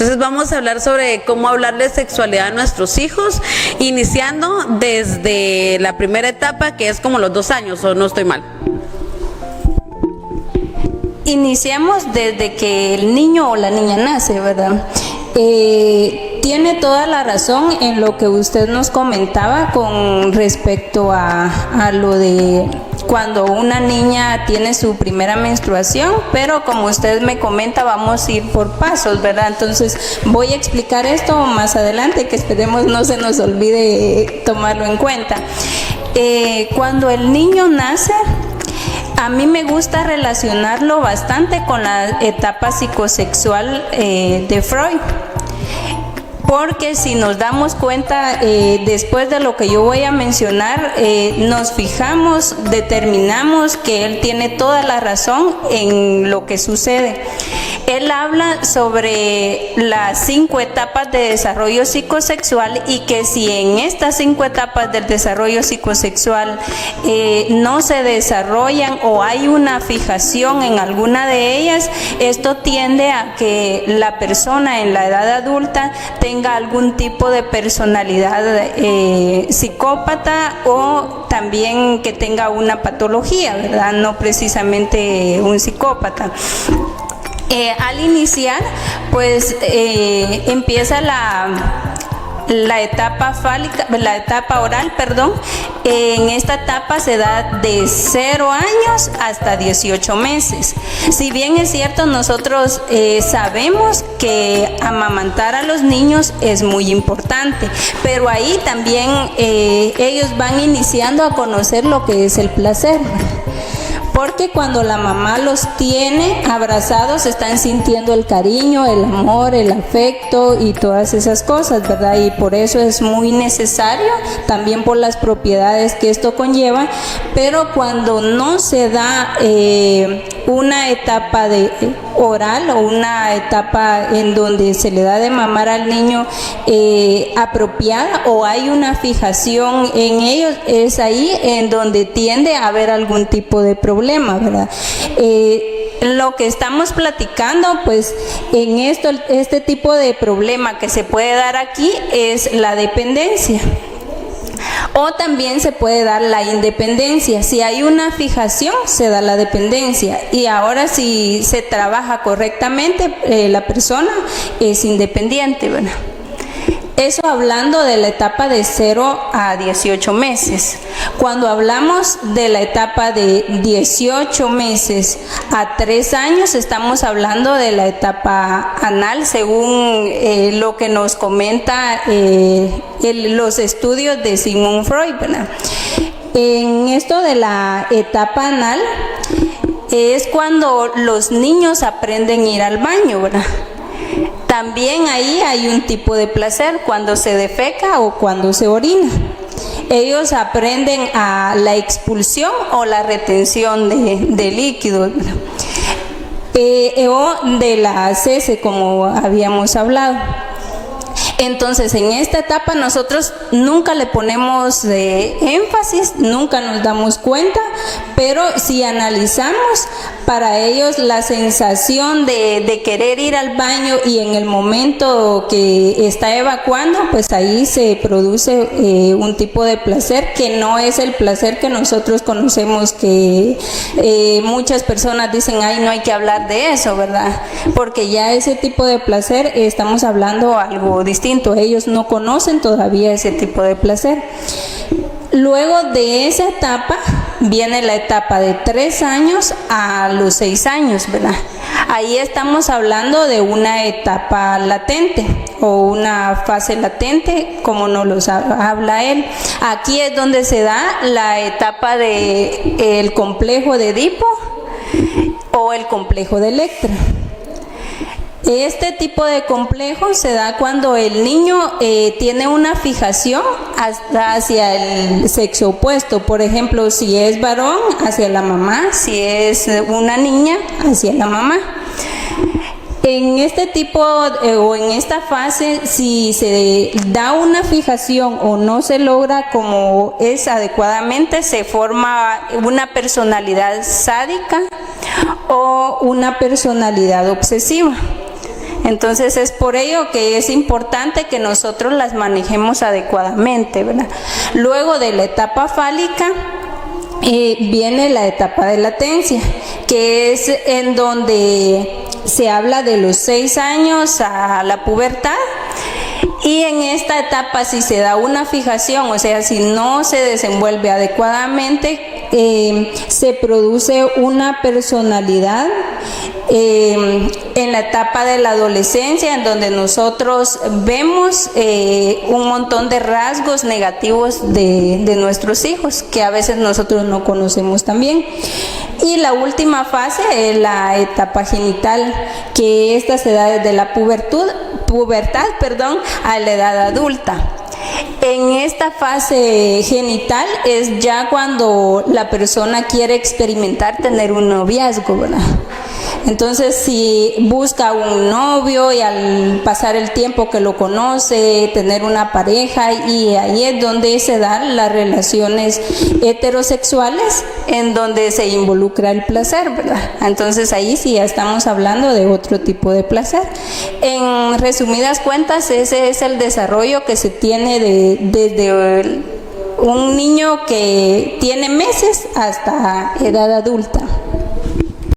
Entonces vamos a hablar sobre cómo hablar de sexualidad a nuestros hijos, iniciando desde la primera etapa, que es como los 2 años, ¿o no estoy mal? Iniciamos desde que el niño o la niña nace, ¿verdad? Tiene toda la razón en lo que usted nos comentaba con respecto a lo de cuando una niña tiene su primera menstruación, pero como usted me comenta, vamos a ir por pasos, ¿verdad? Entonces voy a explicar esto más adelante, que esperemos no se nos olvide tomarlo en cuenta. Cuando el niño nace, a mí me gusta relacionarlo bastante con la etapa psicosexual de Freud, porque si nos damos cuenta, después de lo que yo voy a mencionar, nos fijamos, determinamos que él tiene toda la razón en lo que sucede. Él habla sobre las 5 etapas de desarrollo psicosexual y que si en estas 5 etapas del desarrollo psicosexual no se desarrollan o hay una fijación en alguna de ellas, esto tiende a que la persona en la edad adulta tenga algún tipo de personalidad psicópata o también que tenga una patología, ¿verdad? No precisamente un psicópata. Al iniciar, pues empieza la etapa fálica, la etapa oral, perdón. En esta etapa se da de 0 años hasta 18 meses. Si bien es cierto, nosotros sabemos que amamantar a los niños es muy importante, pero ahí también ellos van iniciando a conocer lo que es el placer. Porque cuando la mamá los tiene abrazados, están sintiendo el cariño, el amor, el afecto y todas esas cosas, ¿verdad? Y por eso es muy necesario, también por las propiedades que esto conlleva, pero cuando no se da una etapa de oral o una etapa en donde se le da de mamar al niño apropiada o hay una fijación en ellos, es ahí en donde tiende a haber algún tipo de problema, ¿verdad? Lo que estamos platicando, pues en este tipo de problema que se puede dar aquí es la dependencia. O también se puede dar la independencia. Si hay una fijación, se da la dependencia. Y ahora si se trabaja correctamente, la persona es independiente, ¿verdad? Eso hablando de la etapa de 0 a 18 meses. Cuando hablamos de la etapa de 18 meses a 3 años, estamos hablando de la etapa anal, según lo que nos comenta los estudios de Sigmund Freud, ¿verdad? En esto de la etapa anal es cuando los niños aprenden a ir al baño, ¿verdad? También ahí hay un tipo de placer cuando se defeca o cuando se orina. Ellos aprenden a la expulsión o la retención de líquidos, o de las heces, como habíamos hablado. Entonces, en esta etapa nosotros nunca le ponemos énfasis, nunca nos damos cuenta, pero si analizamos, para ellos la sensación de querer ir al baño y en el momento que está evacuando, pues ahí se produce un tipo de placer que no es el placer que nosotros conocemos, que muchas personas dicen, ay, no hay que hablar de eso, ¿verdad? Porque ya ese tipo de placer estamos hablando algo distinto, ellos no conocen todavía ese tipo de placer. Luego de esa etapa viene la etapa de 3 años a los 6 años, ¿verdad? Ahí estamos hablando de una etapa latente o una fase latente, como nos lo habla él. Aquí es donde se da la etapa del complejo de Edipo o el complejo de Electra. Este tipo de complejo se da cuando el niño tiene una fijación hacia el sexo opuesto. Por ejemplo, si es varón, hacia la mamá; si es una niña, hacia la mamá. En este tipo o en esta fase, si se da una fijación o no se logra como es adecuadamente, se forma una personalidad sádica o una personalidad obsesiva. Entonces es por ello que es importante que nosotros las manejemos adecuadamente, ¿verdad? Luego de la etapa fálica, viene la etapa de latencia, que es en donde se habla de los 6 años a la pubertad. Y en esta etapa, si se da una fijación, o sea, si no se desenvuelve adecuadamente, se produce una personalidad en la etapa de la adolescencia, en donde nosotros vemos un montón de rasgos negativos de nuestros hijos, que a veces nosotros no conocemos también. Y la última fase es la etapa genital, que esta se da desde la pubertad, a la edad adulta. En esta fase genital es ya cuando la persona quiere experimentar tener un noviazgo, ¿verdad? Entonces, si busca un novio y al pasar el tiempo que lo conoce, tener una pareja, y ahí es donde se dan las relaciones heterosexuales, en donde se involucra el placer, ¿verdad? Entonces ahí sí ya estamos hablando de otro tipo de placer. En resumidas cuentas, ese es el desarrollo que se tiene desde un niño que tiene meses hasta edad adulta.